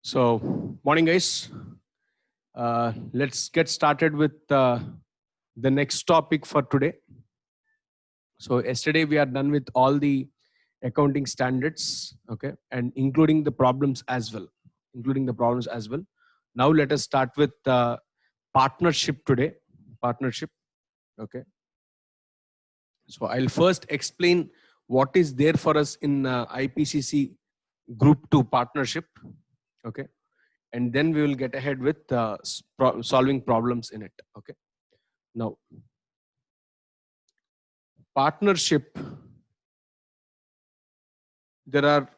So, morning, guys. Let's get started with the next topic for today. So, yesterday we are done with all the accounting standards, okay, and including the problems as well. Now, let us start with partnership today. Partnership, okay. So, I'll first explain what is there for us in IPCC Group 2 partnership, okay, and then we will get ahead with solving problems in it. Okay. Now, partnership, there are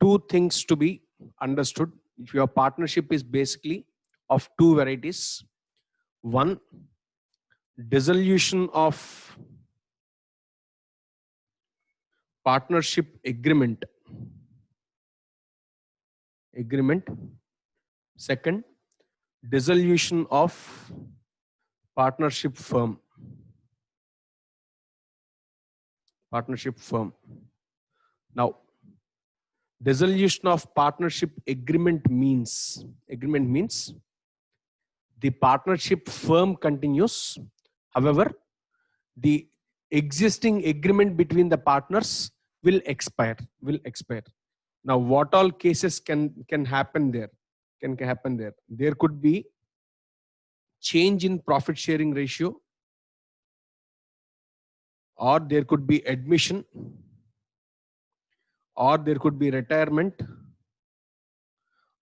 two things to be understood. If your partnership is basically of two varieties. One, dissolution of partnership agreement. Second, dissolution of partnership firm. Now, dissolution of partnership agreement means the partnership firm continues. However, the existing agreement between the partners will expire. Now, what all cases can happen there? There could be change in profit sharing ratio, or there could be admission, or there could be retirement,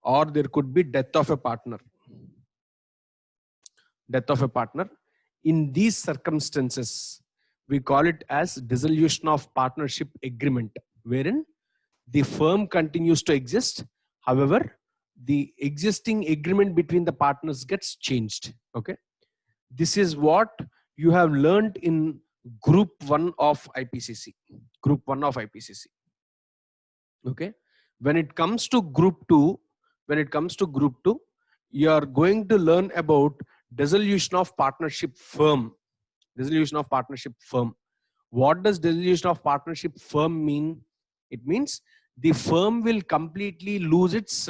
or there could be death of a partner. In these circumstances, we call it as dissolution of partnership agreement, wherein the firm continues to exist. However, the existing agreement between the partners gets changed. Okay. This is what you have learned in Group 1 of IPCC. Okay. When it comes to Group 2, you are going to learn about dissolution of partnership firm. What does dissolution of partnership firm mean? It means the firm will completely lose its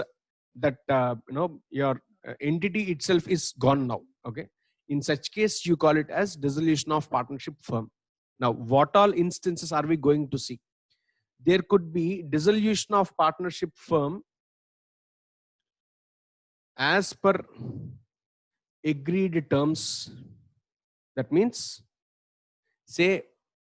your entity itself is gone now. Okay. In such case, you call it as dissolution of partnership firm. Now, what all instances are we going to see? There could be dissolution of partnership firm as per agreed terms. That means, say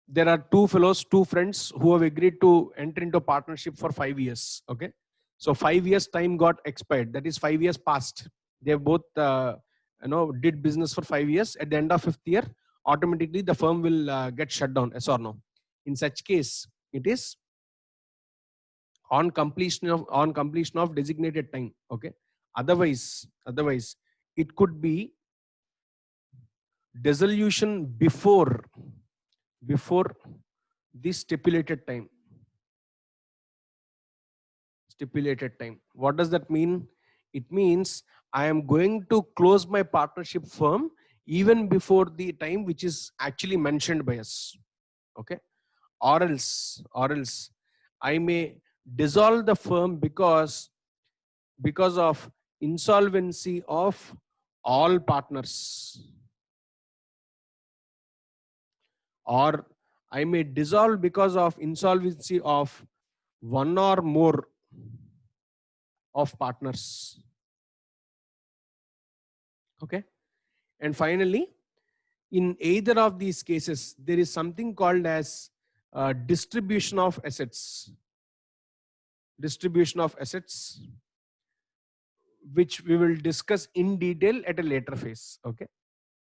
there are two friends who have agreed to enter into partnership for 5 years. Okay. So 5 years time got expired. That is 5 years passed. They both did business for 5 years. At the end of 5th year, automatically the firm will get shut down. Yes or no? In such case, it is on completion of designated time. Okay. Otherwise, it could be dissolution before the stipulated time. What does that mean? It means I am going to close my partnership firm even before the time which is actually mentioned by us. Okay. Or else I may dissolve the firm because of insolvency of all partners, or I may dissolve because of insolvency of one or more of partners. Okay. And finally, in either of these cases, there is something called as distribution of assets, which we will discuss in detail at a later phase. Okay.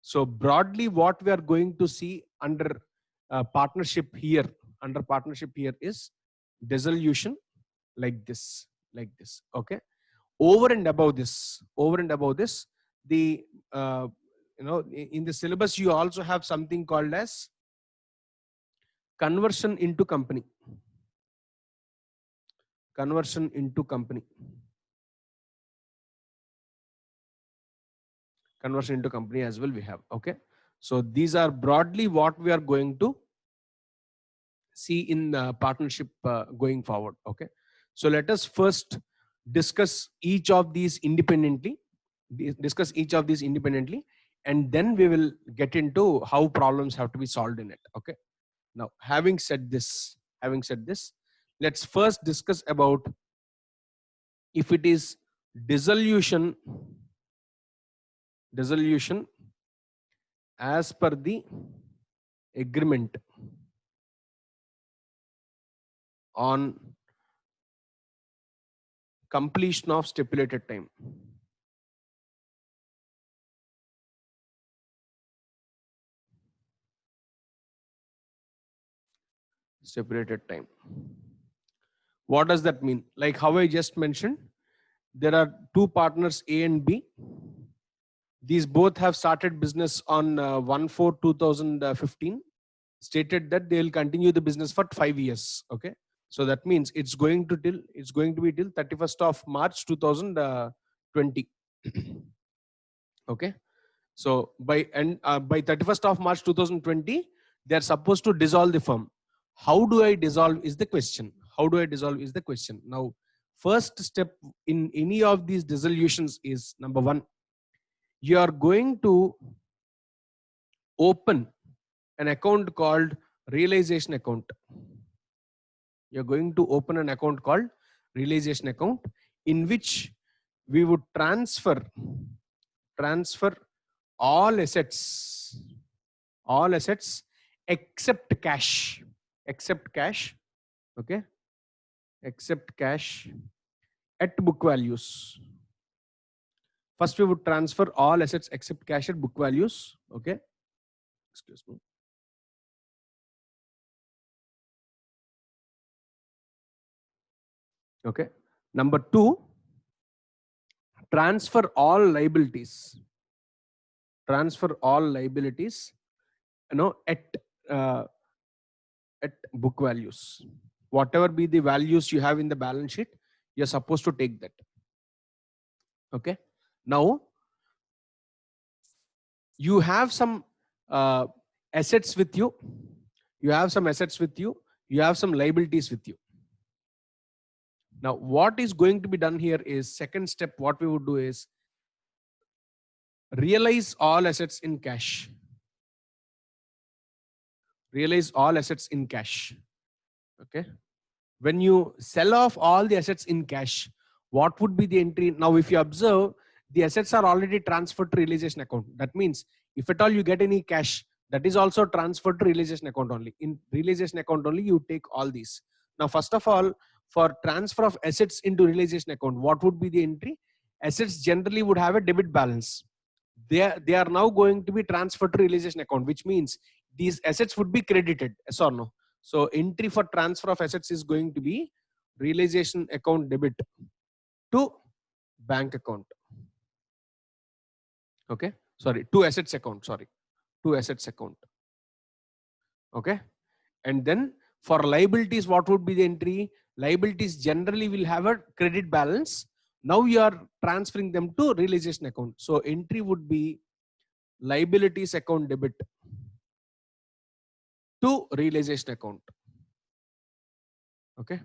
So broadly, what we are going to see under partnership here is dissolution like this. Okay. Over and above this, the in the syllabus you also have something called as conversion into company. As well we have. Okay. So these are broadly what we are going to see in partnership going forward. Okay. So let us first discuss each of these independently, and then we will get into how problems have to be solved in it. Okay. Now, having said this, let's first discuss about if it is dissolution as per the agreement on completion of stipulated time. What does that mean? Like how I just mentioned, there are two partners, A and B. These both have started business on 1/4/2015, stated that they will continue the business for 5 years. Okay. So that means it's going to be till 31st of March 2020. Okay. So by 31st of March 2020, they are supposed to dissolve the firm. How do I dissolve is the question. Now, first step in any of these dissolutions is, number one, you are going to open an account called realization account. You're going to open an account called realization account, in which we would transfer all assets except cash. Okay. Except cash at book values. First, we would transfer all assets except cash at book values. Okay. Excuse me. Okay. Number two, transfer all liabilities. At book values. Whatever be the values you have in the balance sheet, you're supposed to take that. Okay. Now, you have some assets with you. You have some liabilities with you. Now, what is going to be done here is, second step, what we would do is realize all assets in cash. Okay. When you sell off all the assets in cash, what would be the entry? Now, if you observe, the assets are already transferred to realization account. That means if at all you get any cash, that is also transferred to realization account only. In realization account only, you take all these. Now, first of all, for transfer of assets into realization account, what would be the entry? Assets generally would have a debit balance. They are now going to be transferred to realization account, which means these assets would be credited. Yes or no? So entry for transfer of assets is going to be realization account debit to bank account. Okay. To assets account. Okay. And then for liabilities, what would be the entry? Liabilities generally will have a credit balance. Now you are transferring them to realization account. So entry would be liabilities account debit to realization account. Okay.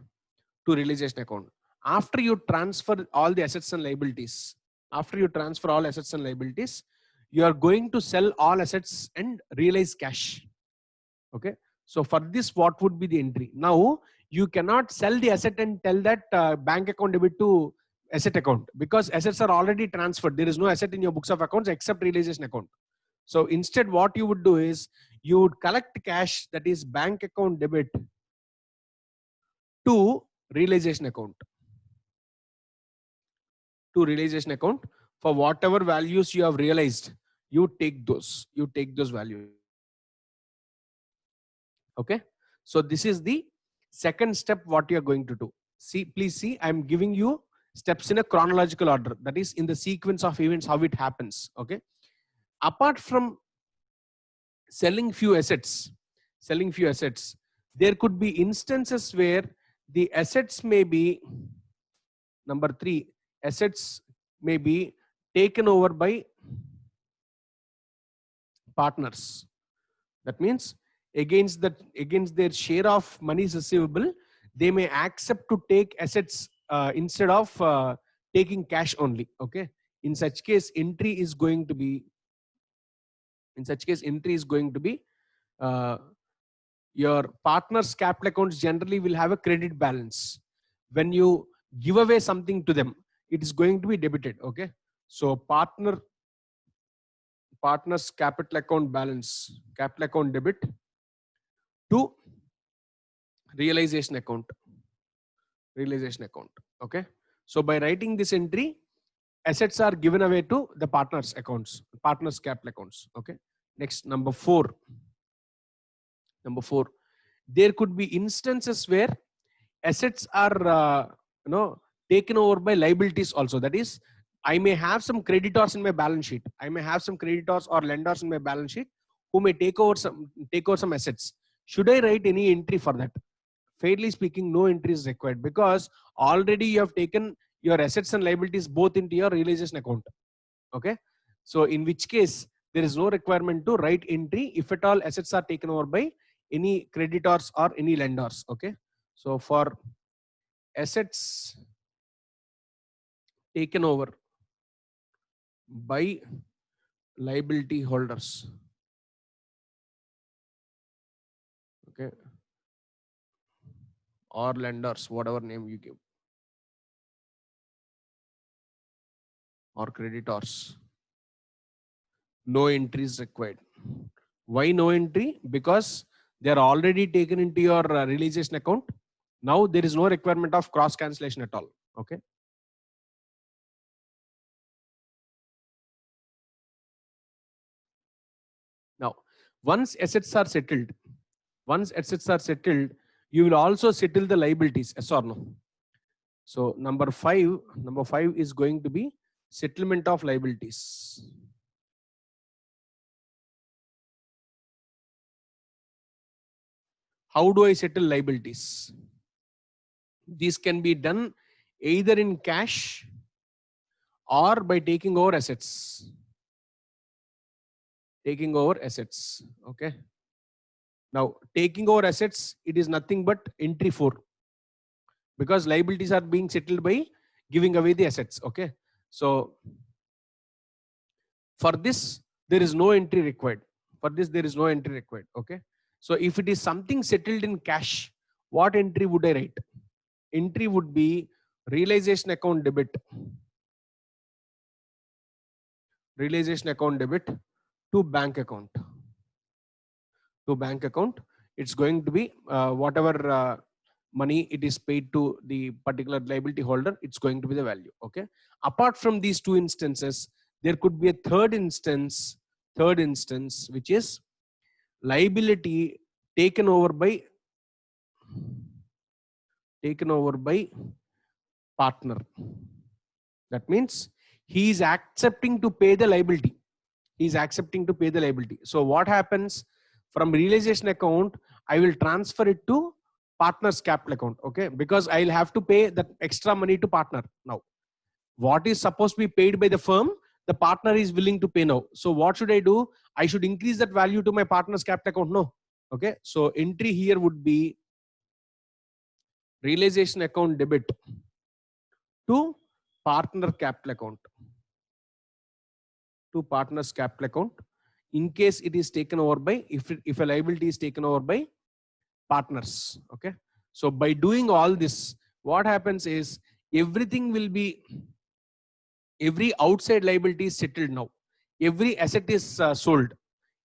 To realization account. After you transfer all the assets and liabilities, you are going to sell all assets and realize cash. Okay. So for this, what would be the entry? Now, you cannot sell the asset and tell that bank account debit to asset account, because assets are already transferred. There is no asset in your books of accounts except realization account. So instead, what you would do is you would collect cash, that is bank account debit, to realization account. For whatever values you have realized, you take those values. Okay. So this is the second step, what you are going to do. Please see, I'm giving you steps in a chronological order, that is in the sequence of events, how it happens. Okay. Apart from selling few assets, there could be instances where the assets may be, number three, assets may be taken over by partners. That means against their share of money receivable, they may accept to take assets instead of taking cash only. Okay. In such case, entry is going to be, uh, your partner's capital accounts generally will have a credit balance. When you give away something to them, it is going to be debited. Okay. So partner's capital account balance, capital account debit to realization account. Okay. So by writing this entry, assets are given away to the partners accounts, partners capital accounts. Okay. Next, number four, there could be instances where assets are taken over by liabilities also. That is, I may have some creditors in my balance sheet, I may have some creditors or lenders in my balance sheet who may take over some assets. Should I write any entry for that? Fairly speaking, no entry is required, because already you have taken your assets and liabilities both into your realization account. Okay. So in which case there is no requirement to write entry if at all assets are taken over by any creditors or any lenders. Okay. So for assets taken over by liability holders, okay, or lenders, whatever name you give, or creditors, no entry is required. Why no entry? Because they are already taken into your realization account. Now there is no requirement of cross cancellation at all. Okay. Now, once assets are settled, you will also settle the liabilities. Yes or no? So number five is going to be settlement of liabilities. How do I settle liabilities? These can be done either in cash or by taking over assets. Okay. Now, taking over assets, it is nothing but entry 4, because liabilities are being settled by giving away the assets. Okay. So for this, there is no entry required. Okay. So if it is something settled in cash, what entry would I write? Entry would be realization account debit. To bank account. It's going to be whatever money it is paid to the particular liability holder, it's going to be the value. Okay. Apart from these two instances, there could be a third instance, which is liability taken over by partner. That means he is accepting to pay the liability. So what happens, from realization account, I will transfer it to partner's capital account. Okay. Because I'll have to pay that extra money to partner. Now, what is supposed to be paid by the firm, the partner is willing to pay now. So what should I do? I should increase that value to my partner's capital account. No. Okay. So entry here would be realization account debit to partner capital account. In case it is taken over by, if a liability is taken over by partners. Okay. So by doing all this, what happens is everything will be, every outside liability is settled now. Every asset is sold.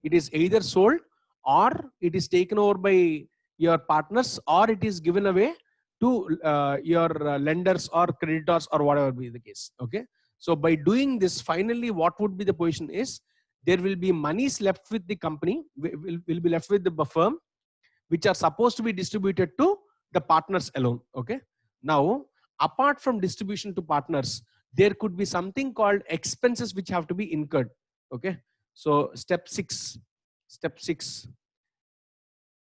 It is either sold, or it is taken over by your partners, or it is given away to your lenders or creditors or whatever be the case. Okay. So by doing this, finally what would be the position is, there will be monies left with the company, will be left with the firm, which are supposed to be distributed to the partners alone. Okay. Now, apart from distribution to partners, there could be something called expenses which have to be incurred. Okay. So step 6,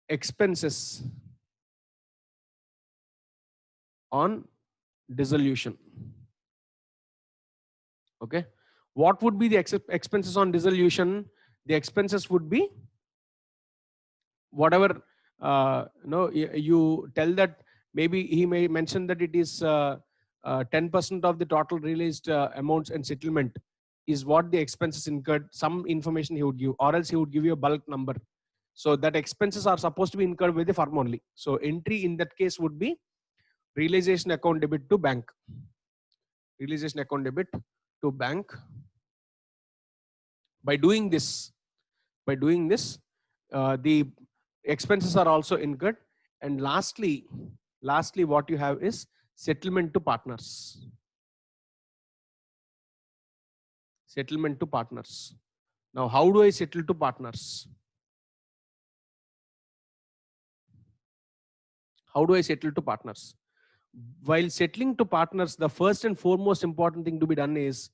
expenses on dissolution. Okay. What would be the expenses on dissolution? The expenses would be whatever, you tell that, maybe he may mention that it is 10% of the total realized amounts and settlement is what the expenses incurred. Some information he would give, or else he would give you a bulk number. So that expenses are supposed to be incurred with the firm only. So entry in that case would be realization account debit to bank. Realization account debit to bank. By doing this, the expenses are also incurred. And lastly, what you have is settlement to partners. Settlement to partners. Now, how do I settle to partners? How do I settle to partners? While settling to partners, the first and foremost important thing to be done is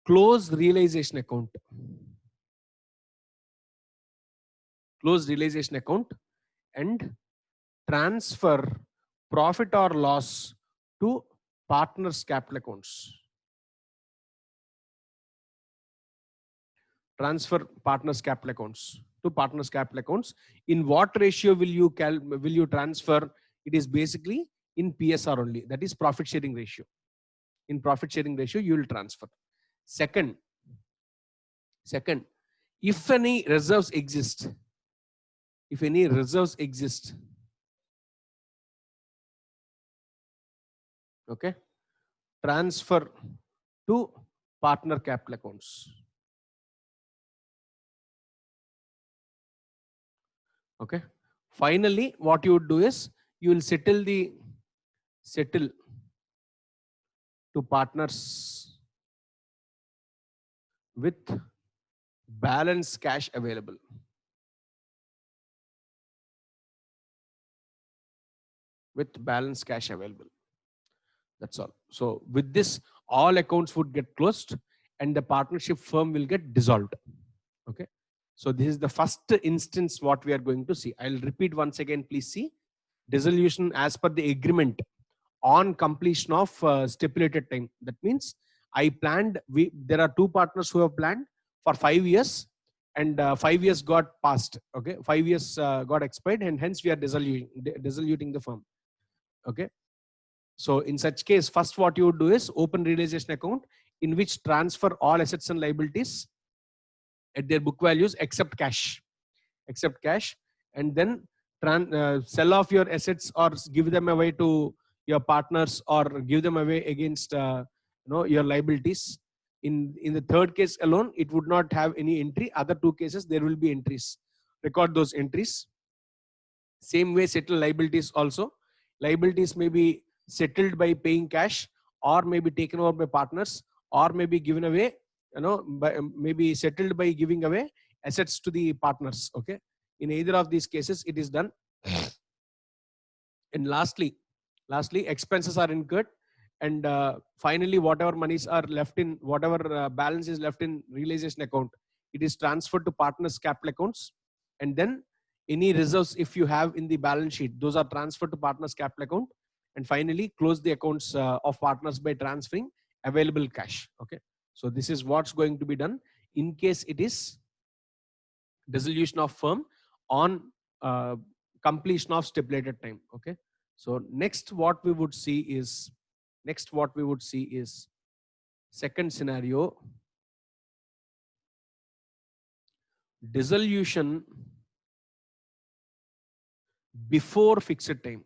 close realization account. Close realization account and transfer profit or loss to partners' capital accounts. Transfer partners' capital accounts to partners' capital accounts. In what ratio will you transfer? It is basically in PSR only. That is profit sharing ratio. In profit sharing ratio, you will transfer. Second, if any reserves exist, okay, transfer to partner capital accounts. Okay. Finally, what you would do is you will settle to partners with balance cash available. With balance cash available. That's all. So with this, all accounts would get closed and the partnership firm will get dissolved. Okay. So this is the first instance what we are going to see. I'll repeat once again, please see. Dissolution as per the agreement on completion of stipulated time. That means I planned, there are two partners who have planned for 5 years and 5 years got passed. Okay. 5 years got expired and hence we are dissoluting the firm. Okay. So in such case, first what you would do is open realization account in which transfer all assets and liabilities at their book values except cash, and then sell off your assets or give them away to your partners or give them away against your liabilities. In the third case alone, it would not have any entry. Other two cases there will be entries. Record those entries. Same way settle liabilities also. Liabilities may be settled by paying cash or may be taken over by partners or may be given away, maybe settled by giving away assets to the partners. Okay. In either of these cases, it is done. And lastly, expenses are incurred. And finally, whatever monies are left in, whatever balance is left in realization account, it is transferred to partners' capital accounts. And then any reserves, if you have in the balance sheet, those are transferred to partners' capital account. And finally, close the accounts of partners by transferring available cash. Okay. So this is what's going to be done in case it is dissolution of firm on completion of stipulated time. Okay. So next what we would see is second scenario, dissolution before fixed time.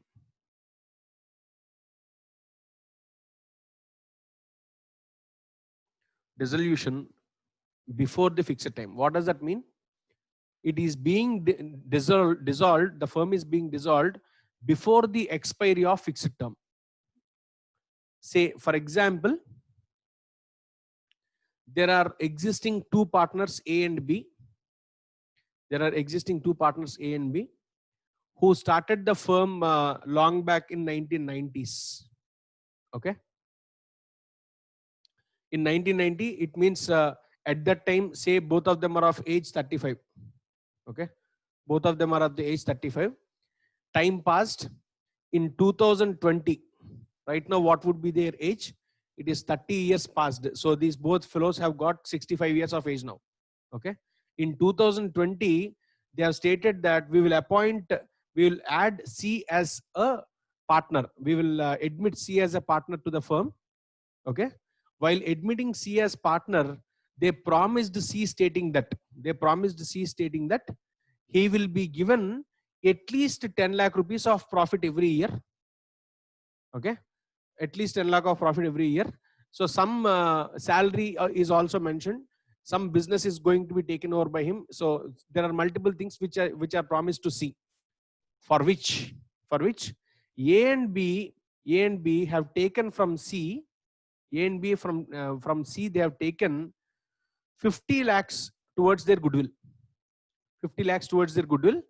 Dissolution before the fixed time. What does that mean? It is being dissolved, the firm is being dissolved before the expiry of fixed term. Say, for example, there are existing two partners A and B. Who started the firm long back in 1990s. Okay. In 1990, it means at that time, say both of them are of age 35. Okay. Both of them are of the age 35. Time passed. In 2020, right now, what would be their age? It is 30 years passed. So these both fellows have got 65 years of age now. Okay. In 2020, they have stated that we will add C as a partner. We will admit C as a partner to the firm. Okay. While admitting C as partner, they promised C stating that he will be given at least 10 lakh rupees of profit every year. Okay. At least 10 lakh of profit every year. So some salary is also mentioned. Some business is going to be taken over by him. So there are multiple things which are promised to C, for which A and B have taken from C. A and B from C, they have taken 50 lakhs towards their goodwill. 50 lakhs towards their goodwill.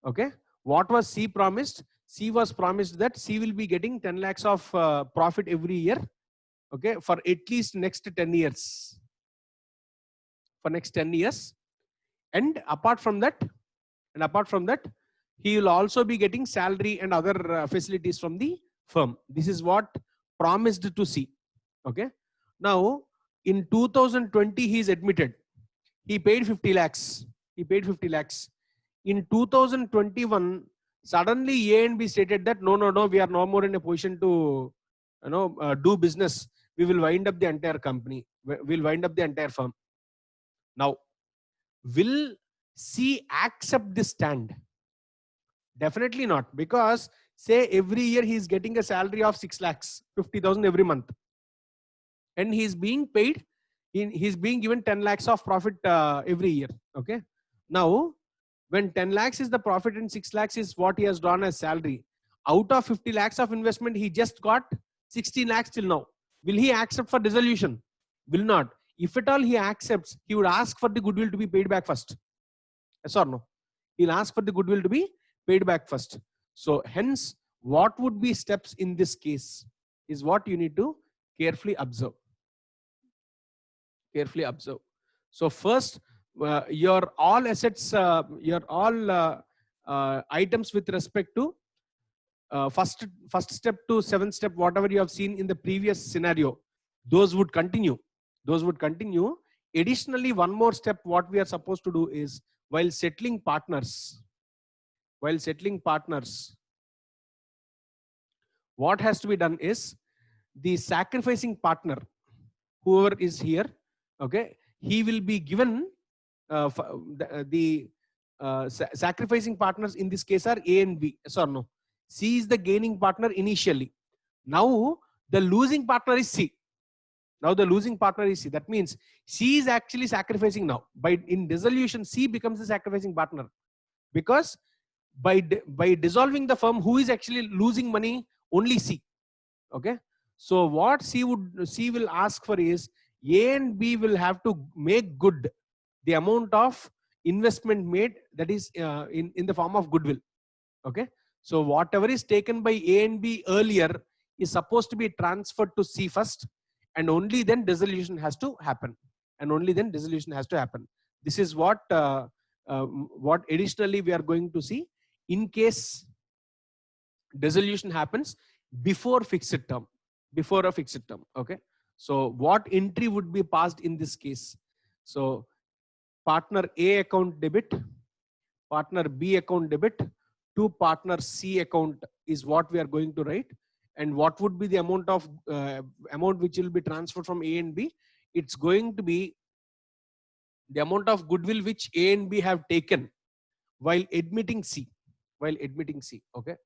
Okay. What was C promised? C was promised that C will be getting 10 lakhs of profit every year. Okay. For at least next 10 years. For next 10 years. And apart from that, he will also be getting salary and other facilities from the firm. This is what promised to C. Okay. Now, in 2020, he is admitted. He paid 50 lakhs. In 2021, suddenly A and B stated that no, we are no more in a position to, do business. We will wind up the entire company. We'll wind up the entire firm. Now, will C accept this stand? Definitely not, because say every year he is getting a salary of 6 lakhs, 50,000 every month, and he is being paid. He's being given 10 lakhs of profit every year. Okay. Now, when 10 lakhs is the profit and 6 lakhs is what he has drawn as salary, out of 50 lakhs of investment, he just got 16 lakhs till now. Will he accept for dissolution? Will not. If at all he accepts, he would ask for the goodwill to be paid back first. Yes or no? He'll ask for the goodwill to be paid back first. So hence, what would be steps in this case is what you need to carefully observe. So first, your all assets, your all items with respect to first step to seventh step, whatever you have seen in the previous scenario, those would continue. Additionally, one more step what we are supposed to do is, while settling partners, what has to be done is, the sacrificing partner, whoever is here, okay, he will be given sacrificing partners in this case are A and B. Yes or no? C is the gaining partner initially. Now the losing partner is C. That means C is actually sacrificing now. In dissolution, C becomes the sacrificing partner, because by dissolving the firm, who is actually losing money? Only C. Okay. So what C will ask for is, A and B will have to make good the amount of investment made, that is in the form of goodwill. Okay. So whatever is taken by A and B earlier is supposed to be transferred to C first, and only then dissolution has to happen. This is what additionally we are going to see in case dissolution happens before a fixed term. Okay. So what entry would be passed in this case? So partner A account debit, partner B account debit to partner C account is what we are going to write. And what would be the amount of amount which will be transferred from A and B? It's going to be the amount of goodwill which A and B have taken while admitting C. Okay.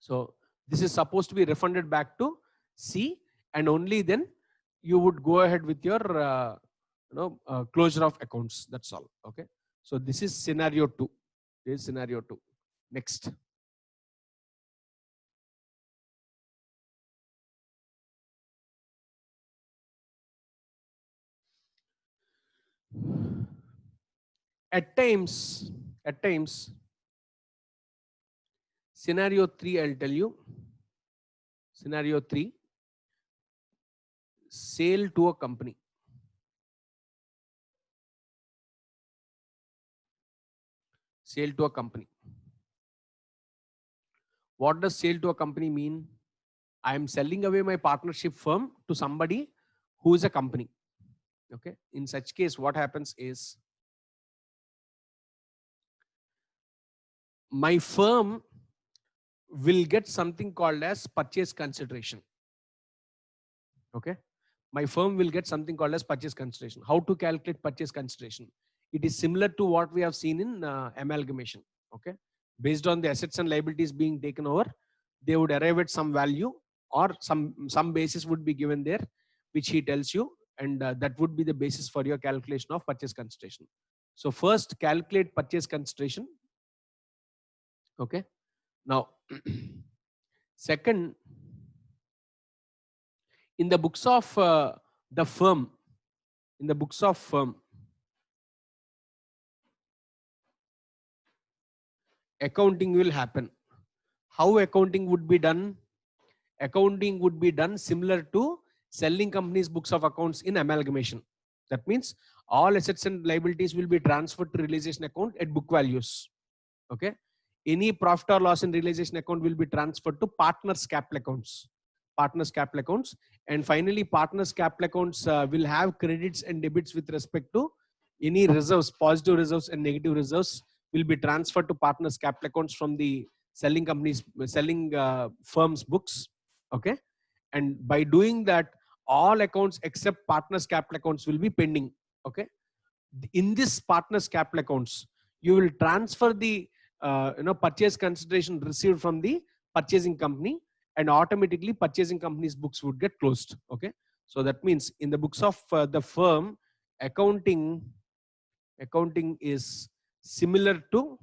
So this is supposed to be refunded back to C, and only then you would go ahead with your closure of accounts. That's all. Okay. So this is scenario 2. Next. At times, scenario 3, I'll tell you. Scenario 3, sale to a company. What does sale to a company mean? I am selling away my partnership firm to somebody who is a company. Okay. In such case, what happens is, my firm will get something called as purchase consideration. Okay, my firm will get something called as purchase consideration. How to calculate purchase consideration? It is similar to what we have seen in amalgamation. Okay, based on the assets and liabilities being taken over, they would arrive at some value, or some basis would be given there, which he tells you, and that would be the basis for your calculation of purchase consideration. So first calculate purchase consideration. Okay, now second, in the books of the firm, in the books of firm, accounting will happen. How accounting would be done? Accounting would be done similar to selling companies books of accounts in amalgamation. That means all assets and liabilities will be transferred to realization account at book values. Okay, any profit or loss in realization account will be transferred to partners capital accounts. Partners capital accounts, and finally partners capital accounts will have credits and debits with respect to any reserves, positive reserves and negative reserves will be transferred to partners capital accounts from the selling companies, selling firms books. Okay, and by doing that, all accounts except partners capital accounts will be pending. Okay, in this partners capital accounts, you will transfer the purchase consideration received from the purchasing company, and automatically purchasing company's books would get closed. Okay, so that means in the books of the firm, accounting is similar to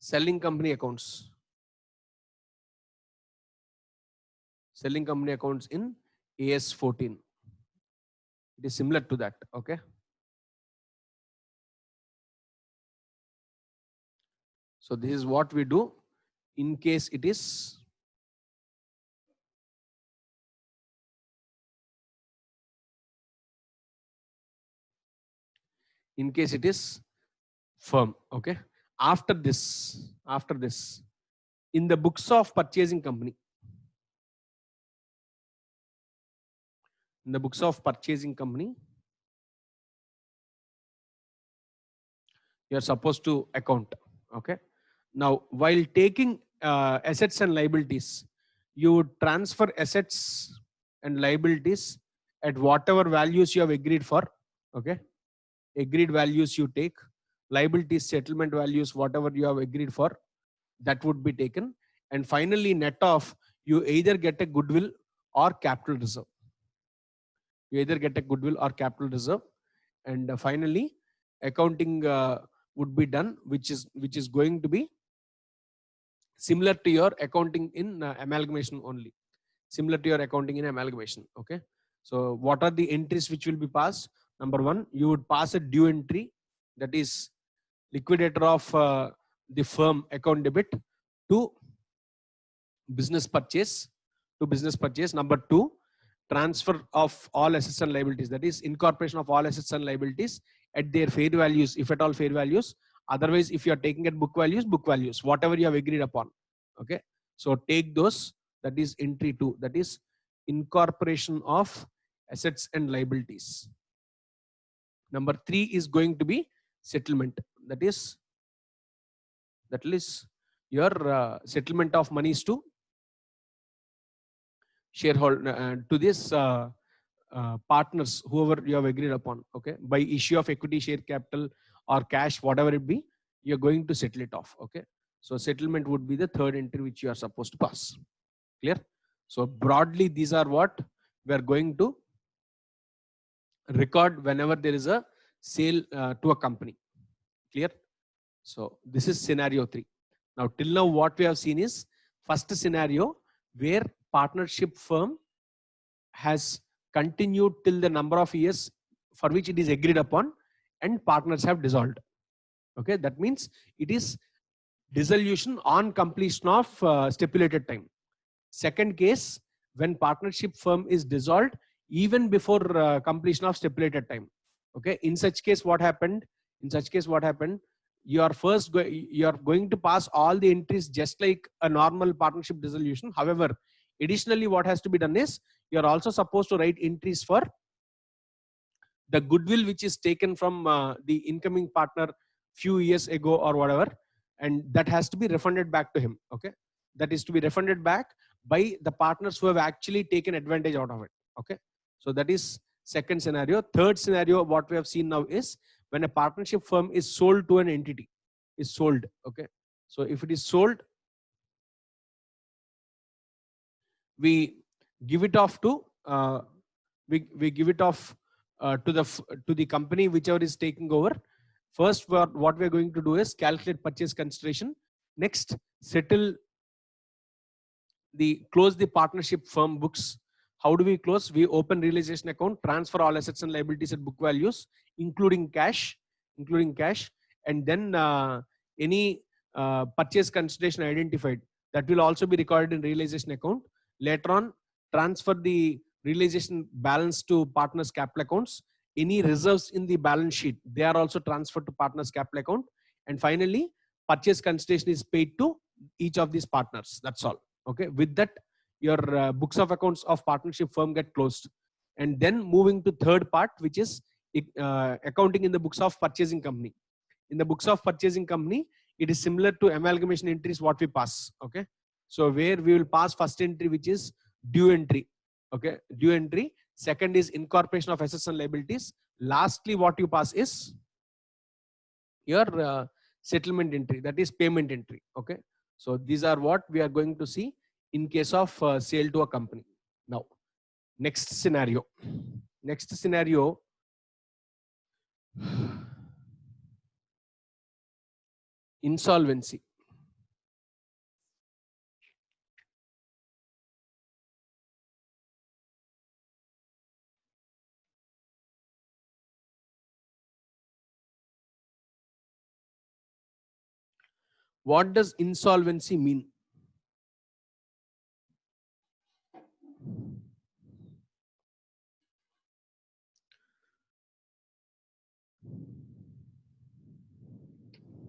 selling company accounts. Selling company accounts in AS 14. It is similar to that. Okay. So this is what we do in case it is firm. Okay, after this, in the books of purchasing company, you are supposed to account. Okay, now while taking assets and liabilities, you would transfer assets and liabilities at whatever values you have agreed for. Okay, agreed values you take, liabilities settlement values whatever you have agreed for, that would be taken, and finally net off, you either get a goodwill or capital reserve. And finally accounting would be done, which is going to be similar to your accounting in amalgamation only. Okay, so what are the entries which will be passed? Number one, you would pass a due entry, that is liquidator of the firm account debit to business purchase. Number two, transfer of all assets and liabilities, that is incorporation of all assets and liabilities at their fair values, if at all fair values. Otherwise, if you are taking at book values, whatever you have agreed upon. Okay, so take those. That is entry 2, that is incorporation of assets and liabilities. Number 3 is going to be settlement, that is your settlement of monies to shareholder, to this partners, whoever you have agreed upon. Okay, by issue of equity, share capital, or cash, whatever it be, you're going to settle it off. Okay, so settlement would be the third entry which you are supposed to pass. Clear? So broadly, these are what we are going to record whenever there is a sale to a company. Clear? So this is scenario 3. Now till now what we have seen is first scenario, where partnership firm has continued till the number of years for which it is agreed upon, and partners have dissolved. Okay, that means it is dissolution on completion of stipulated time. Second case, when partnership firm is dissolved even before completion of stipulated time. Okay, in such case what happened? You are going to pass all the entries just like a normal partnership dissolution. However, additionally what has to be done is, you are also supposed to write entries for the goodwill which is taken from the incoming partner few years ago or whatever, and that has to be refunded back to him. Okay, that is to be refunded back by the partners who have actually taken advantage out of it. Okay, so that is second scenario. Third scenario, what we have seen now is when a partnership firm is sold to an entity, is sold. Okay, so if it is sold, we give it off to we give it off to the company whichever is taking over. First, what we are going to do is calculate purchase consideration. Next, close the partnership firm books. How do we close? We open realization account, transfer all assets and liabilities at book values, including cash, and then any purchase consideration identified, that will also be recorded in realization account. Later on, transfer the realization balance to partners capital accounts. Any reserves in the balance sheet, they are also transferred to partners capital account. And finally, purchase consideration is paid to each of these partners. That's all. Okay, with that, your books of accounts of partnership firm get closed. And then moving to third part, which is accounting in the books of purchasing company. In the books of purchasing company, it is similar to amalgamation entries what we pass. Okay, so where we will pass first entry, which is due entry. Okay, due entry. Second is incorporation of assets and liabilities. Lastly, what you pass is your settlement entry, that is payment entry. Okay, so these are what we are going to see in case of sale to a company. Now, next scenario. Next scenario. Insolvency. What does insolvency mean?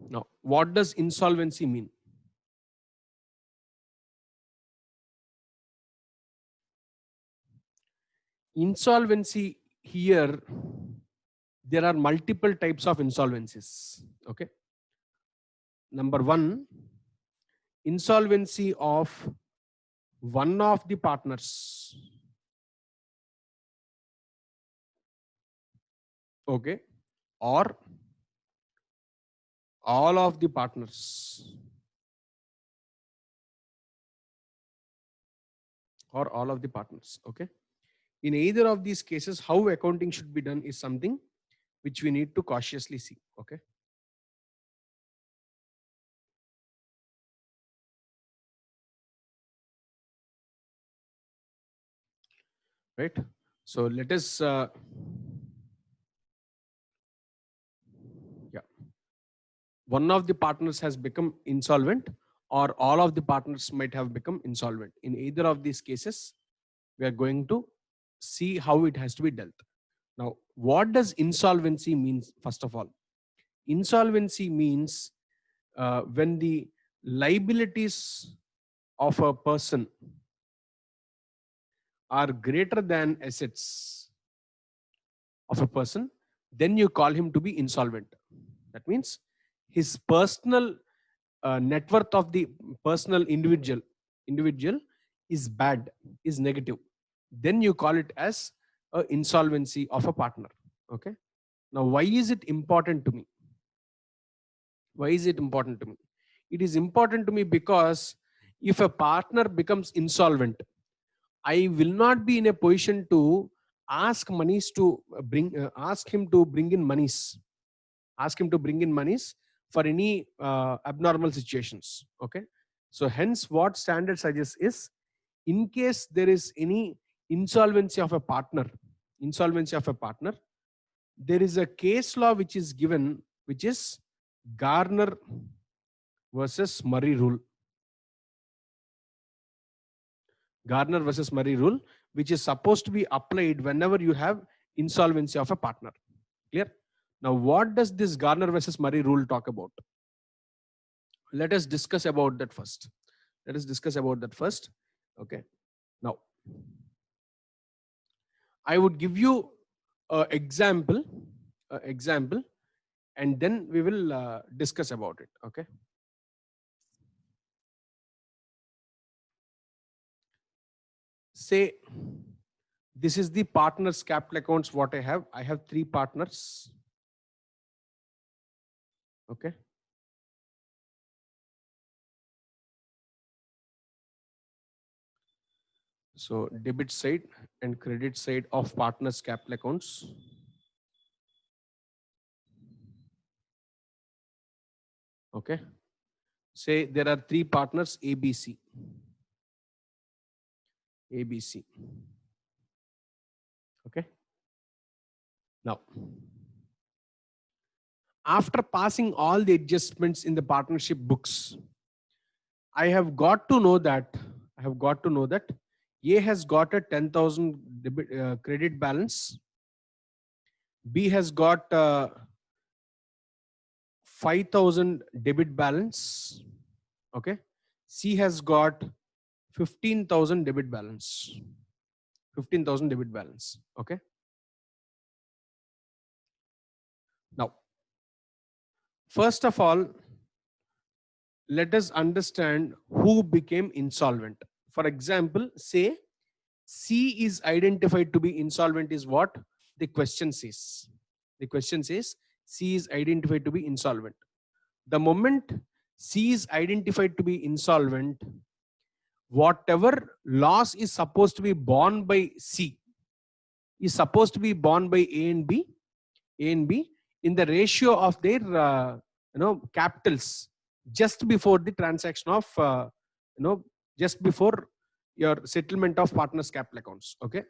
Now, what does insolvency mean? Insolvency here, there are multiple types of insolvencies. Okay. Number one, insolvency of one of the partners. Okay. Or all of the partners. Or all of the partners. Okay. In either of these cases, how accounting should be done is something which we need to cautiously see. Okay. Right. So let us one of the partners has become insolvent, or all of the partners might have become insolvent. In either of these cases, we are going to see how it has to be dealt. Now, what does insolvency mean? First of all, insolvency means when the liabilities of a person are greater than assets of a person, then you call him to be insolvent. That means his personal net worth of the personal individual is bad, is negative. Then you call it as a insolvency of a partner. Okay. Now, why is it important to me? Why is it important to me? It is important to me because if a partner becomes insolvent, I will not be in a position to ask monies to ask him to bring in monies, for any abnormal situations. Okay. So hence what standard suggests is, in case there is any insolvency of a partner, there is a case law which is given, which is Garner versus Murray rule. Garner versus Murray rule, which is supposed to be applied whenever you have insolvency of a partner. Clear? Now, what does this Garner versus Murray rule talk about? Let us discuss about that first. Okay. Now, I would give you an example, and then we will discuss about it. Okay. say this is the partners capital accounts what I have. I have 3 partners. Okay. So debit side and credit side of partners capital accounts. Okay. Say there are 3 partners ABC. ABC. Okay. Now, after passing all the adjustments in the partnership books, I have got to know that A has got a 10,000 credit balance. B has got 5,000 debit balance. Okay. C has got 15,000 debit balance. 15,000 debit balance. Okay. Now, first of all, let us understand who became insolvent. For example, say C is identified to be insolvent is what the question says. The question says C is identified to be insolvent. The moment C is identified to be insolvent, whatever loss is supposed to be borne by C is supposed to be borne by A and B in the ratio of their capitals just before the transaction of just before your settlement of partners capital accounts. Okay.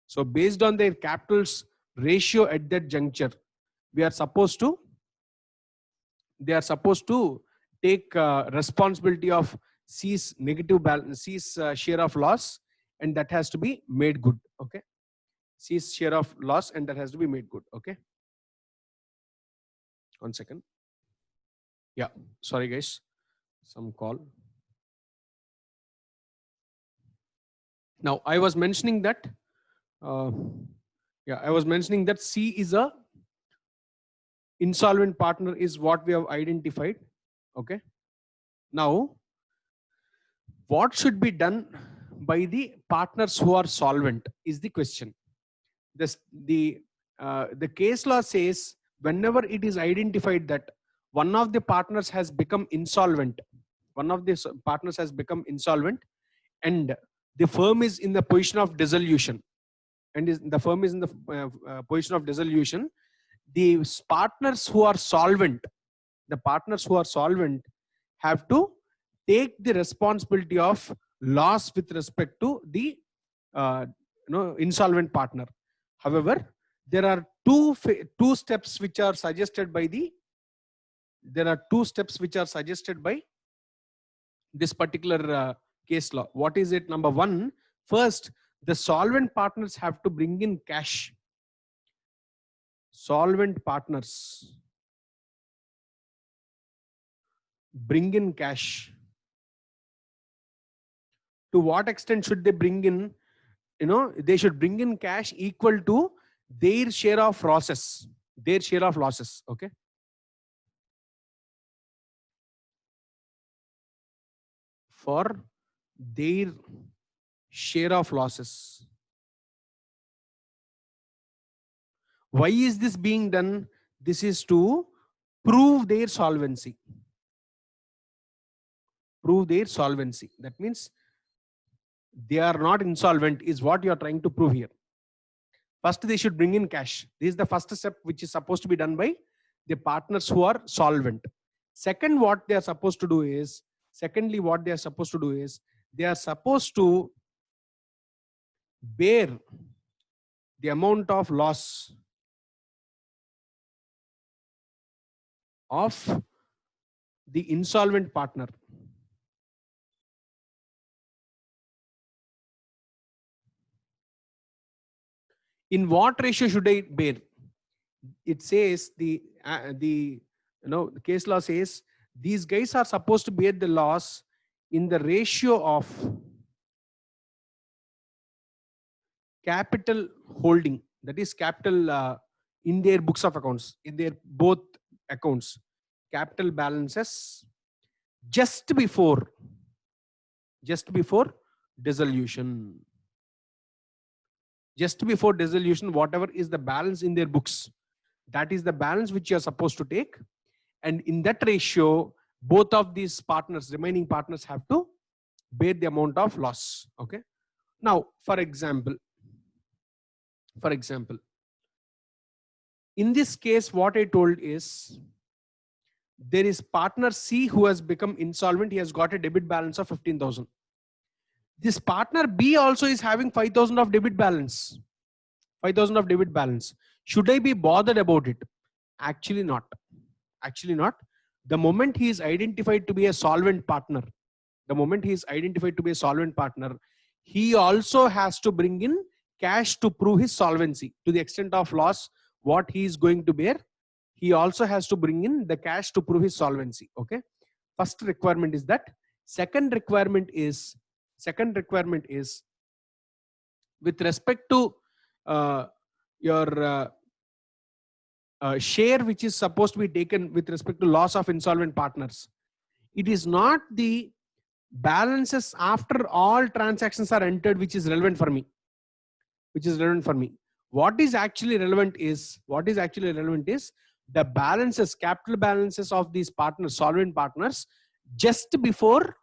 So based on their capitals ratio at that juncture, they are supposed to take responsibility of C's negative balance, C's share of loss, and that has to be made good. Okay. C's share of loss, and that has to be made good. Okay. 1 second. Yeah. Sorry, guys. Some call. Now, I was mentioning that. I was mentioning that C is a insolvent partner is what we have identified. Okay. Now, what should be done by the partners who are solvent is the question. The case law says whenever it is identified that one of the partners has become insolvent, and the firm is in the position of dissolution, the partners who are solvent, have to take the responsibility of loss with respect to the insolvent partner. However, there are two steps which are suggested by this particular case law. What is it? Number one, first, the solvent partners have to bring in cash. Solvent partners bring in cash. To what extent should they bring in? They should bring in cash equal to their share of losses. Okay. For their share of losses. Why is this being done? This is to prove their solvency. That means they are not insolvent is what you are trying to prove here. First, they should bring in cash. This is the first step which is supposed to be done by the partners who are solvent. Secondly, what they are supposed to do is they are supposed to bear the amount of loss of the insolvent partner. In what ratio should I bear? It says the case law says these guys are supposed to bear the loss in the ratio of capital holding, that is capital in their books of accounts, in their both accounts, capital balances just before dissolution. just before dissolution, whatever is the balance in their books, that is the balance which you are supposed to take. And in that ratio, both of these partners, remaining partners, have to bear the amount of loss. Okay. Now, for example, in this case, what I told is there is partner C who has become insolvent. He has got a debit balance of 15,000. This partner B also is having 5,000 of debit balance. 5,000 of debit balance. Should I be bothered about it? Actually not. Actually not. The moment he is identified to be a solvent partner, he also has to bring in cash to prove his solvency. To the extent of loss what he is going to bear, he also has to bring in the cash to prove his solvency. Okay. First requirement is that. Second requirement is with respect to your share which is supposed to be taken with respect to loss of insolvent partners. It is not the balances after all transactions are entered which is relevant for me. What is actually relevant is the balances, capital balances of these partners, solvent partners, just before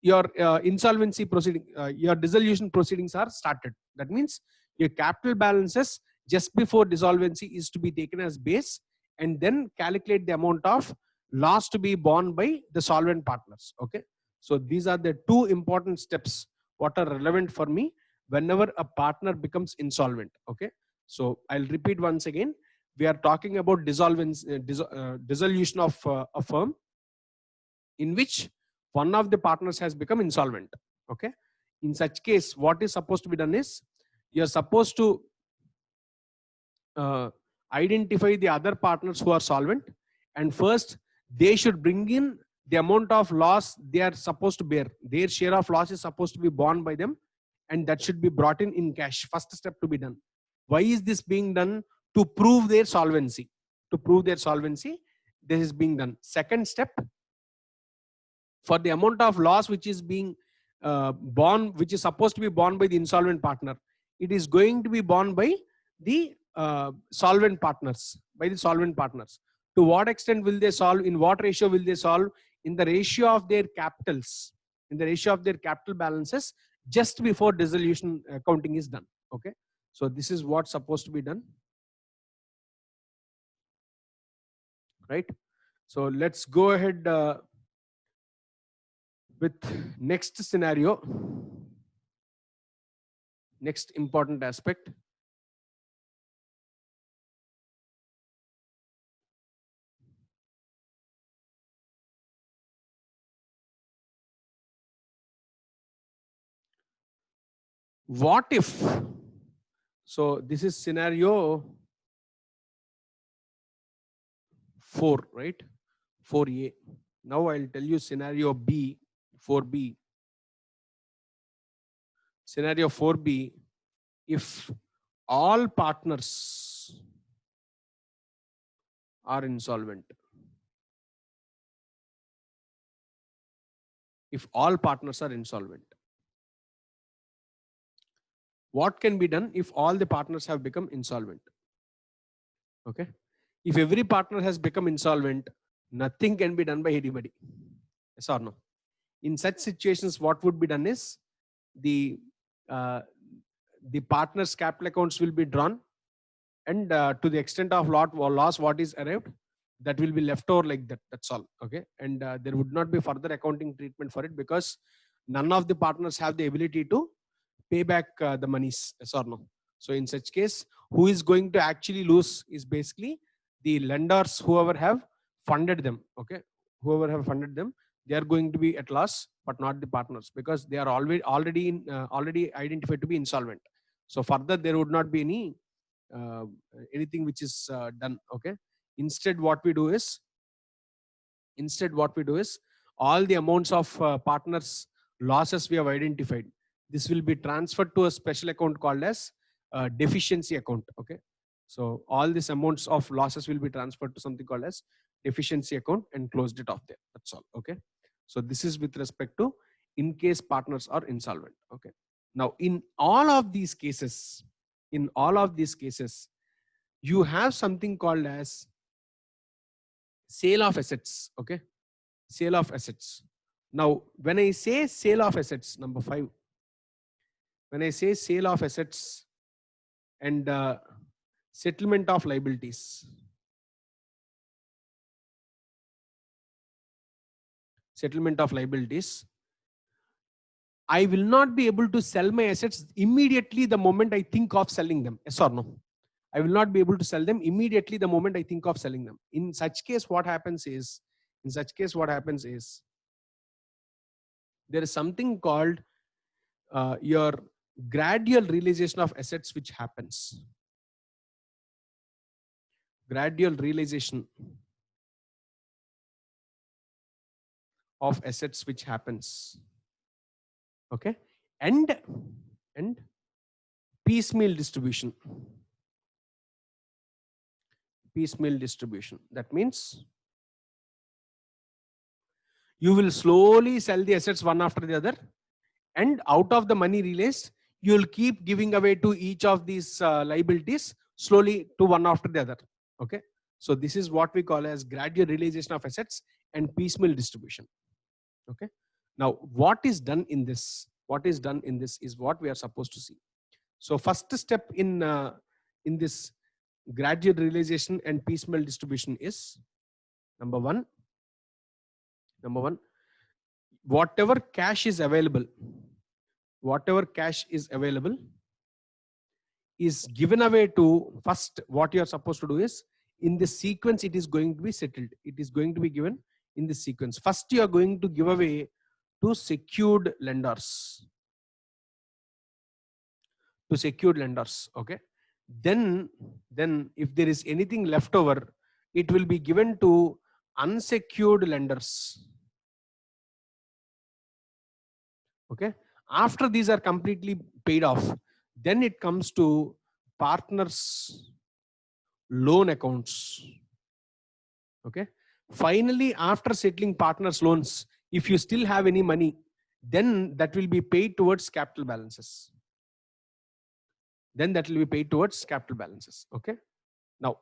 your insolvency proceeding, your dissolution proceedings are started. That means your capital balances just before dissolvency is to be taken as base, and then calculate the amount of loss to be borne by the solvent partners. Okay. So these are the two important steps what are relevant for me whenever a partner becomes insolvent. Okay. So I'll repeat once again. We are talking about dissolution of a firm in which one of the partners has become insolvent. Okay. In such case, what is supposed to be done is you are supposed to identify the other partners who are solvent, and first they should bring in the amount of loss they are supposed to bear. Their share of loss is supposed to be borne by them, and that should be brought in cash. First step to be done. Why is this being done? To prove their solvency. This is being done. Second step, for the amount of loss which is being borne, which is supposed to be borne by the insolvent partner, it is going to be borne by the solvent partners. To what extent will they solve? In what ratio will they solve? In the ratio of their capitals, capital balances, just before dissolution accounting is done. Okay. So this is what's supposed to be done. Right. So let's go ahead with next scenario. Next important aspect. What if, so this is scenario 4, right? 4A. Now I'll tell you scenario B, 4B. Scenario 4B, if all partners are insolvent. What can be done if all the partners have become insolvent? Okay. If every partner has become insolvent, nothing can be done by anybody. Yes or no? In such situations, what would be done is the partners' capital accounts will be drawn, and to the extent of loss what is arrived, that will be left over like that. That's all. Okay. And there would not be further accounting treatment for it, because none of the partners have the ability to pay back the monies. Yes or no? So in such case, who is going to actually lose is basically the lenders, whoever have funded them. Okay. Whoever have funded them, they are going to be at loss, but not the partners, because they are already identified to be insolvent. So further there would not be anything which is done. Okay. Instead what we do is all the amounts of partners losses we have identified, this will be transferred to a special account called as deficiency account. Okay. So all these amounts of losses will be transferred to something called as deficiency account and closed it off there. That's all. Okay. So this is with respect to in case partners are insolvent. Okay. Now, in all of these cases, you have something called as sale of assets. Okay, sale of assets. Now, when I say sale of assets, number 5, when I say sale of assets and settlement of liabilities, I will not be able to sell my assets immediately the moment I think of selling them. Yes or no? I will not be able to sell them immediately the moment I think of selling them. In such case, what happens is, there is something called your gradual realization of assets which happens. Gradual realization of assets which happens. Okay, and piecemeal distribution. That means you will slowly sell the assets one after the other, and out of the money released, you will keep giving away to each of these liabilities slowly to one after the other. Okay, so this is what we call as gradual realization of assets and piecemeal distribution. Okay, now what is done in this is what we are supposed to see. So first step in this gradual realization and piecemeal distribution is number one, whatever cash is available is given away to, first what you are supposed to do is, in this sequence it is going to be settled. It is going to be given in this sequence. First you are going to give away to secured lenders. Okay, then if there is anything left over, it will be given to unsecured lenders. Okay, after these are completely paid off, then it comes to partners loan accounts. Okay, finally after settling partners loans, if you still have any money, then that will be paid towards capital balances. Okay, now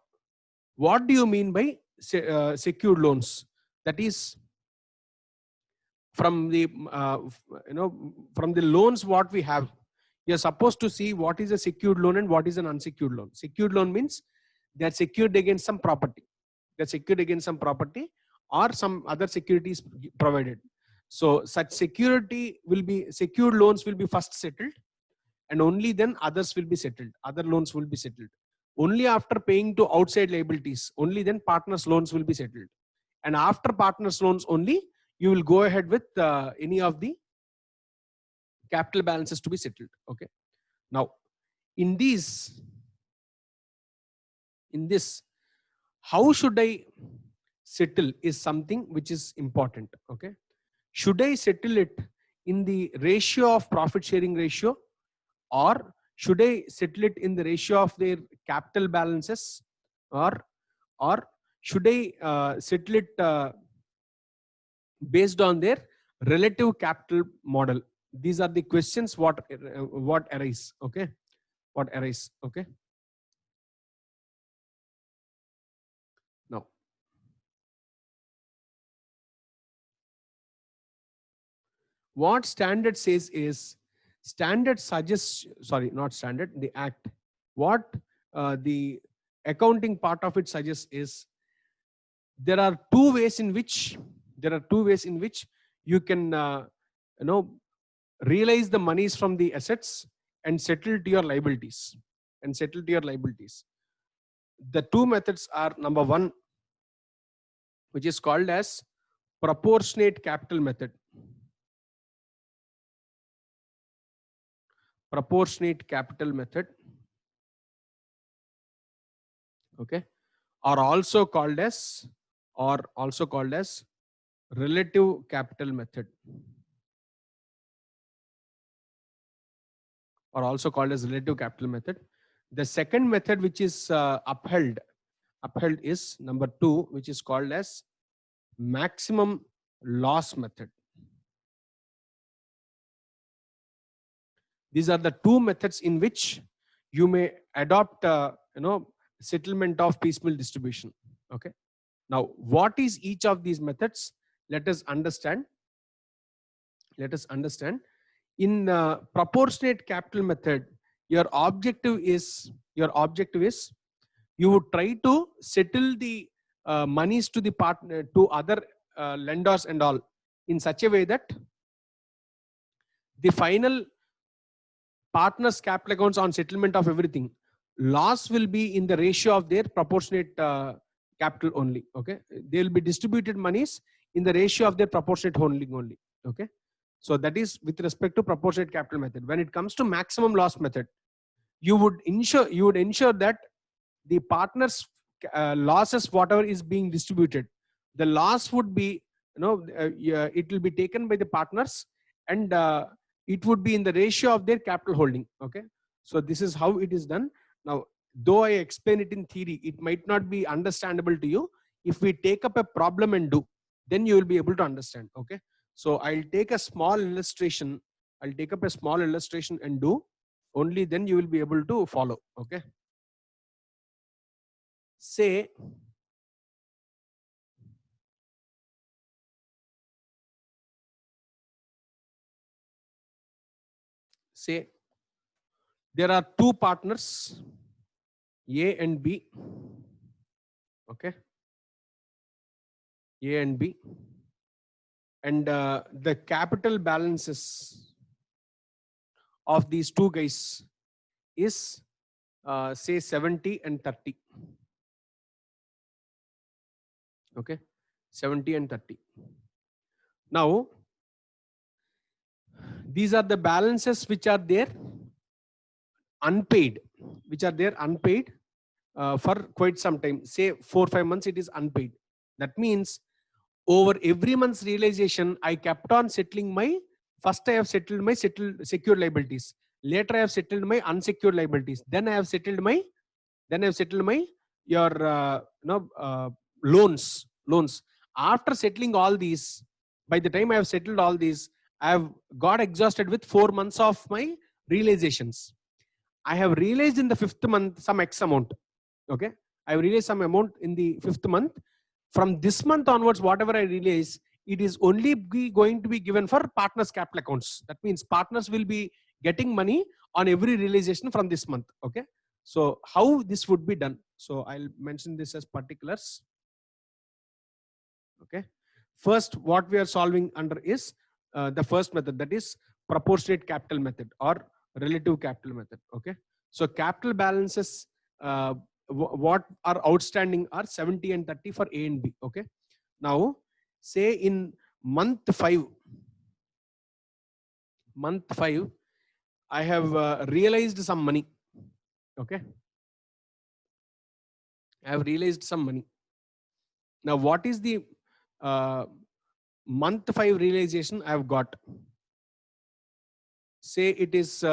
what do you mean by secured loans? That is, from the from the loans what we have, you're supposed to see what is a secured loan and what is an unsecured loan. Secured loan means they are secured against some property. Or some other securities provided. So such secured loans will be first settled, and only then others will be settled. Other loans will be settled. Only after paying to outside liabilities, only then partners loans will be settled. And after partners loans only, you will go ahead with any of the capital balances to be settled. Okay. Now, in this, how should I settle is something which is important. Okay. Should I settle it in the ratio of profit sharing ratio, or should I settle it in the ratio of their capital balances, or should I settle it based on their relative capital model? These are the questions what arise. Okay, okay. Now, what standard says is, standard suggests, sorry, not standard, the act, what the accounting part of it suggests is, there are two ways in which you can realize the monies from the assets and settle to your liabilities. The two methods are, number one, which is called as proportionate capital method. Okay, or also called as relative capital method, The second method which is upheld is number two, which is called as maximum loss method. These are the two methods in which you may adopt, settlement of piecemeal distribution. Okay. Now, what is each of these methods? Let us understand. Let us understand. In proportionate capital method, your objective is you would try to settle the monies to the partner, to other lenders and all, in such a way that the final partners capital accounts on settlement of everything, loss will be in the ratio of their proportionate capital only. Okay, they will be distributed monies in the ratio of their proportionate holding only. Okay, so that is with respect to proportionate capital method. When it comes to maximum loss method, you would ensure that the partners losses, whatever is being distributed, the loss would be, yeah, it will be taken by the partners, and it would be in the ratio of their capital holding. Okay, so this is how it is done. Now, though I explain it in theory, it might not be understandable to you. If we take up a problem and do, then you will be able to understand. Okay, so I'll take a small illustration. I'll take up a small illustration and do, only then you will be able to follow. Okay, say say there are two partners, A and B. Okay, A and B, and the capital balances of these two guys is say 70 and 30. Okay, 70 and 30. Now, these are the balances which are there unpaid, for quite some time, say 4-5 months it is unpaid. That means over every month's realization, I kept on settling my, first I have settled my secured liabilities, later I have settled my unsecured liabilities, then I have settled my your loans. After settling all these, by the time I have settled all these, I have got exhausted with 4 months of my realizations. I have realized in the 5th month some X amount. Okay, I have realized some amount in the 5th month. From this month onwards, whatever I realize, it is only going to be given for partners capital accounts. That means partners will be getting money on every realization from this month. Okay, so how this would be done? So I'll mention this as particulars. Okay, first what we are solving under is the first method, that is proportionate capital method or relative capital method. Okay, so capital balances what are outstanding are 70 and 30 for A and B. Okay, now say in month 5 I have realized some money. Okay, I have realized some money. Now, what is the month 5 realization I have got? Say it is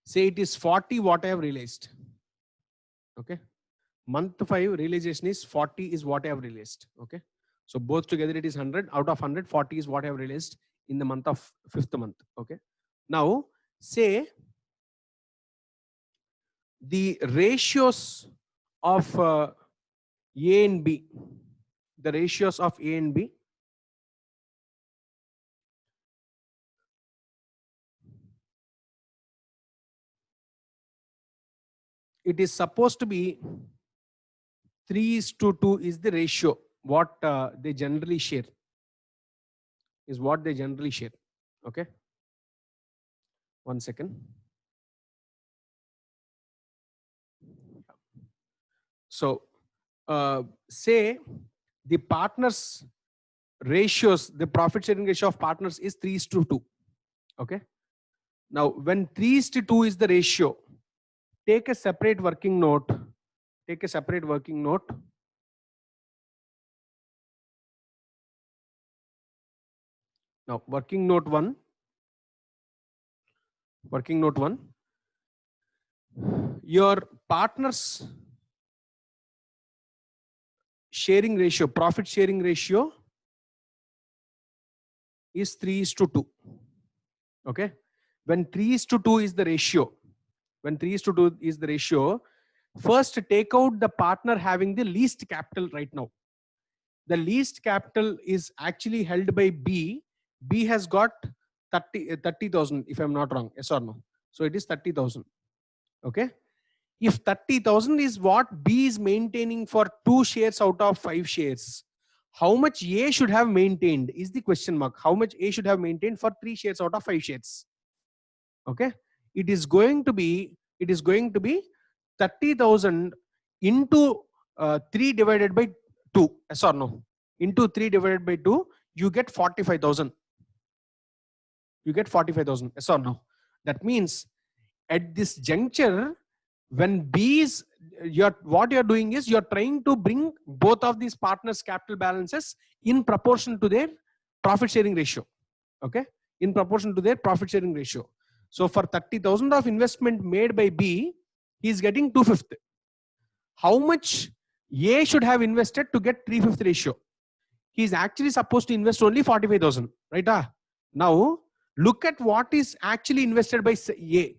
say it is 40 what I have realized. Okay, month 5 realization is 40 is what I have realized. Okay, so both together it is 100. Out of 100, 40 is what I have realized in the month of 5th month. Okay, now say the ratios of A and B, the ratios of A and B, it is supposed to be 3:2 is the ratio what they generally share, is what they generally share. Okay, 1 second. So say the partners ratios, the profit sharing ratio of partners is 3:2. Okay, now when 3:2 is the ratio, take a separate working note. Take a separate working note. Now working note 1. Working note 1. Your partners sharing ratio, profit sharing ratio is 3:2. Okay. When 3:2 is the ratio, when 3:2 is the ratio, first take out the partner having the least capital right now. The least capital is actually held by B. B has got 30,000 if I'm not wrong. Yes or no? So it is 30,000. Okay. If 30,000 is what B is maintaining for 2 shares out of 5 shares, how much A should have maintained is the question mark. How much A should have maintained for 3 shares out of 5 shares? Okay. It is going to be 30,000 into 3 divided by 2. Yes or no? Into 3 divided by 2, you get 45,000. You get 45,000. Yes or no? That means at this juncture, when B is, what you're doing is you're trying to bring both of these partners' capital balances in proportion to their profit sharing ratio. Okay. In proportion to their profit sharing ratio. So for 30,000 of investment made by B, he is getting 2/5. How much A should have invested to get 3/5 ratio? He is actually supposed to invest only 45,000, right? Now look at what is actually invested by A.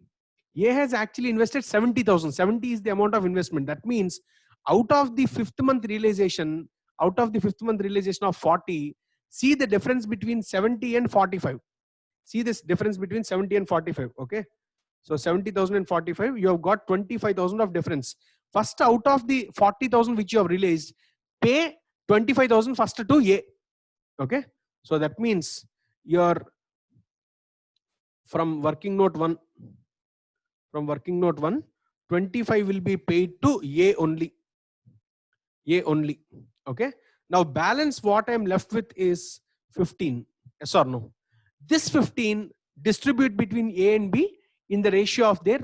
A has actually invested 70,000. 70 is the amount of investment. That means out of the fifth month realization of 40, see the difference between 70 and 45. See this difference between 70 and 45. Okay. So 70,000 and 45, you have got 25,000 of difference. First, out of the 40,000 which you have released, pay 25,000 first to A. Okay. So that means your from working note 1, 25 will be paid to A only. A only. Okay. Now balance what I am left with is 15. Yes or no? This 15 distribute between A and B in the ratio of their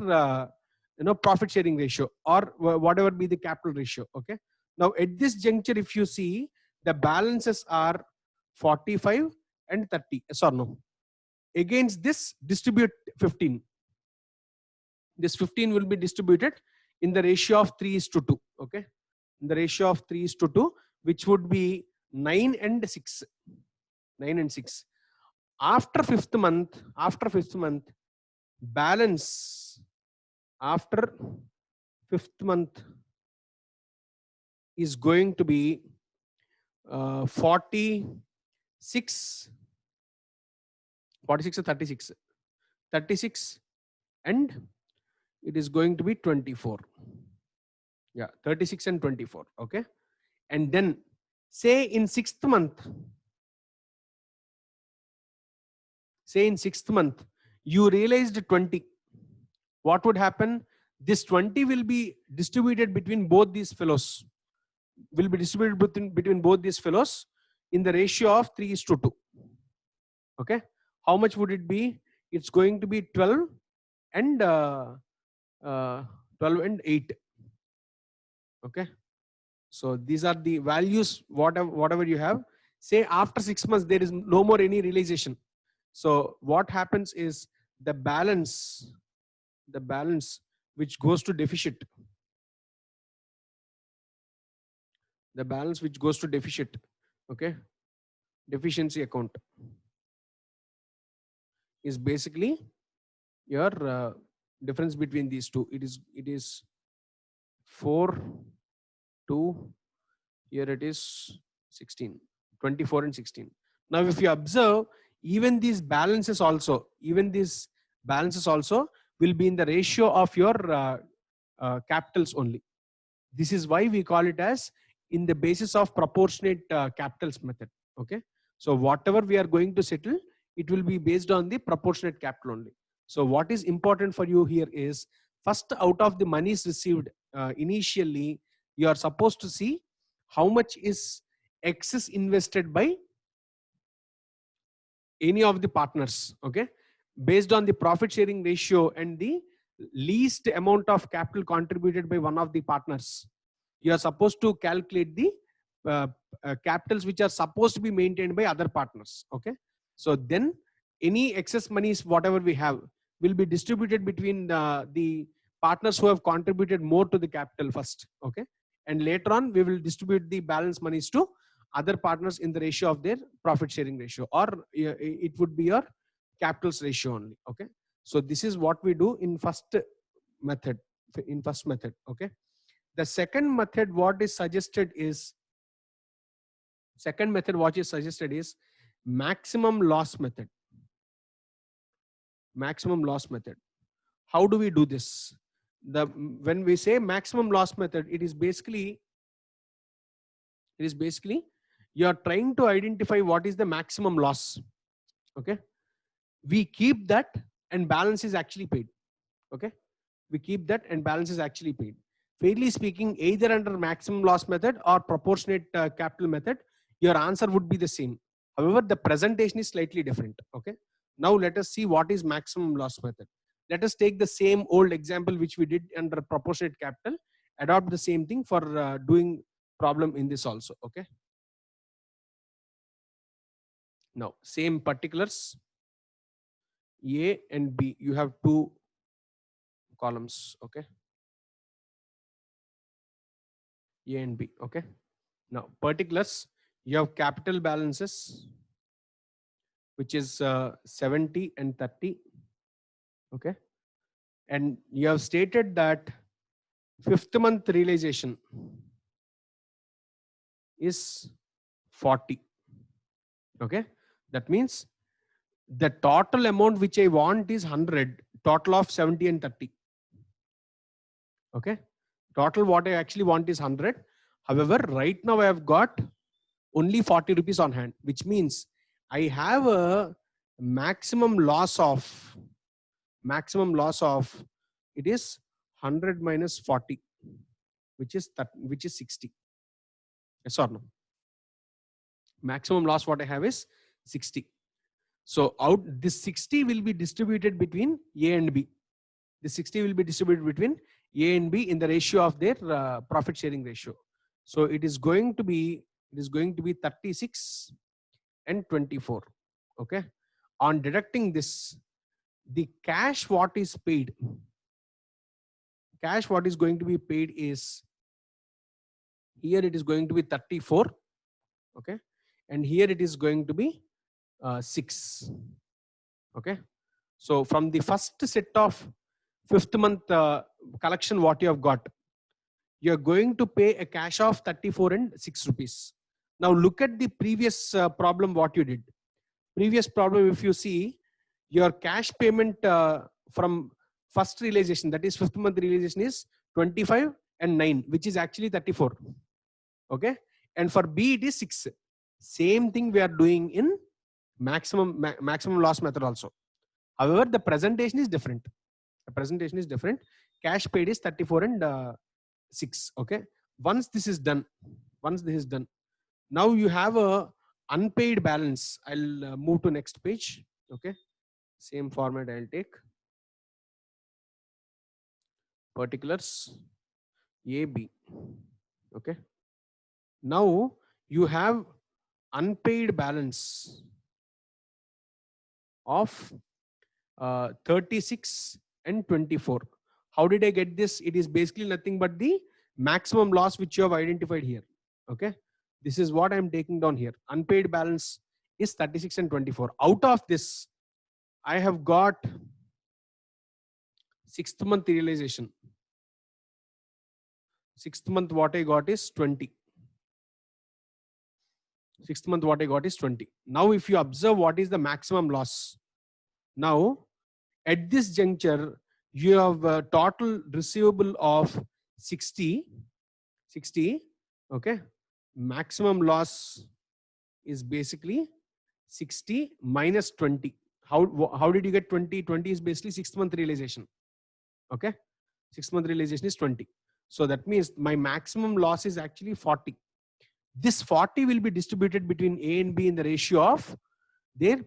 profit sharing ratio or whatever be the capital ratio. Okay. Now at this juncture, if you see, the balances are 45 and 30. Yes or no? Against this, distribute 15. This 15 will be distributed in the ratio of 3:2. Okay. In the ratio of 3:2, which would be 9 and 6. 9 and 6. After fifth month, balance after fifth month is going to be 46 or 36. 36 and it is going to be 24. Yeah, 36 and 24. Okay. And then say in sixth month, you realized 20. What would happen? This 20 will be distributed between both these fellows. Between both these fellows in the ratio of 3:2. Okay. How much would it be? It's going to be 12 and 8. Okay. So these are the values, whatever you have. Say after 6 months, there is no more any realization. So what happens is the balance which goes to deficit, okay, deficiency account is basically your difference between these two. It is 4, 2, here it is 16, 24 and 16. Now if you observe, even these balances also will be in the ratio of your capitals only. This is why we call it as in the basis of proportionate capitals method. Okay. So whatever we are going to settle, it will be based on the proportionate capital only. So what is important for you here is, first out of the monies received initially, you are supposed to see how much is excess invested by any of the partners. Okay. Based on the profit sharing ratio and the least amount of capital contributed by one of the partners, you are supposed to calculate the capitals which are supposed to be maintained by other partners. Okay. So then any excess monies, whatever we have, will be distributed between the partners who have contributed more to the capital first. Okay. and later on we will distribute the balance monies to other partners in the ratio of their profit sharing ratio, or it would be your capitals ratio only. Okay, so this is what we do in first method. Okay, the second method what is suggested is maximum loss method. Maximum loss method. How do we do this? When we say maximum loss method, it is basically you are trying to identify what is the maximum loss. Okay, we keep that and balance is actually paid. Okay, we keep that and balance is actually paid. Fairly speaking, either under maximum loss method or proportionate capital method, your answer would be the same. However, the presentation is slightly different. Okay, now let us see what is maximum loss method. Let us take the same old example which we did under proportionate capital, adopt the same thing for doing problem in this also. Okay, now same particulars, A and B, you have two columns. Okay, A and B. Okay, now particulars, you have capital balances which is 70 and 30. Okay, and you have stated that fifth month realization is 40. Okay, that means the total amount which I want is 100, total of 70 and 30. Okay, total what I actually want is 100. However, right now I have got only 40 rupees on hand, which means I have a maximum loss of it is 100 minus 40, which is 60. Yes or no? Maximum loss what I have is 60. So out this 60 will be distributed between A and B. The 60 will be distributed between A and B in the ratio of their profit sharing ratio. So it is going to be 36 and 24. Okay, on deducting this, the cash what is paid, cash what is going to be paid is, here it is going to be 34. Okay, and here it is going to be 6. Okay, so from the first set of fifth month collection what you have got, you are going to pay a cash of 34 and 6 rupees. Now look at the previous problem what you did. Previous problem, if you see, your cash payment from first realization, that is fifth month realization, is 25 and 9, which is actually 34. Okay, and for B it is 6. Same thing we are doing in maximum loss method also. However, the presentation is different. Cash paid is 34 and 6. Okay, once this is done, now you have a unpaid balance. I'll move to next page. Okay, same format I'll take. Particulars A, B. Okay, now you have unpaid balance of 36 and 24. How did I get this? It is basically nothing but the maximum loss which you have identified here. Okay, this is what I'm taking down here. Unpaid balance is 36 and 24. Out of this, I have got sixth month realization. Sixth month what I got is 20. Sixth month what I got is 20. Now if you observe what is the maximum loss. Now at this juncture, you have a total receivable of 60. Okay, maximum loss is basically 60 minus 20. How did you get 20? 20 is basically 6th month realization. Okay, 6th month realization is 20. So that means my maximum loss is actually 40. This 40 will be distributed between A and B in the ratio of their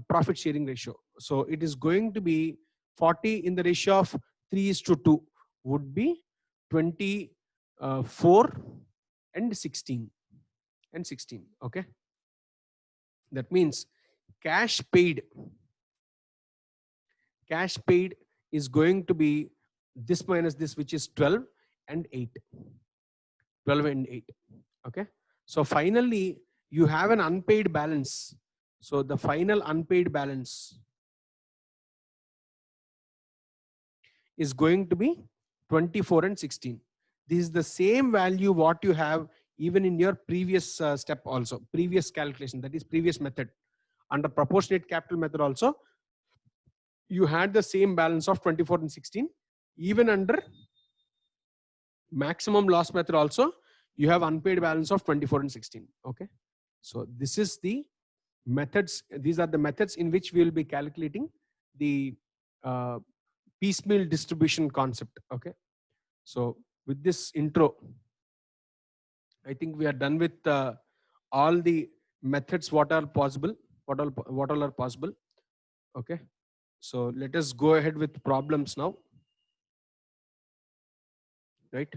profit sharing ratio. So it is going to be 40 in the ratio of 3:2 would be 24 and 16 and 16. Okay, that means cash paid is going to be this minus this, which is 12 and 8. 12 and 8. Okay. So finally, you have an unpaid balance. So the final unpaid balance is going to be 24 and 16. This is the same value what you have even in your previous step also, previous calculation, that is previous method. Under proportionate capital method also, you had the same balance of 24 and 16. Even under maximum loss method also, you have unpaid balance of 24 and 16. Okay. So this is the methods. These are the methods in which we will be calculating the piecemeal distribution concept. Okay. So with this intro, I think we are done with all the methods what are possible, what all are possible. Okay. So let us go ahead with problems now. Right.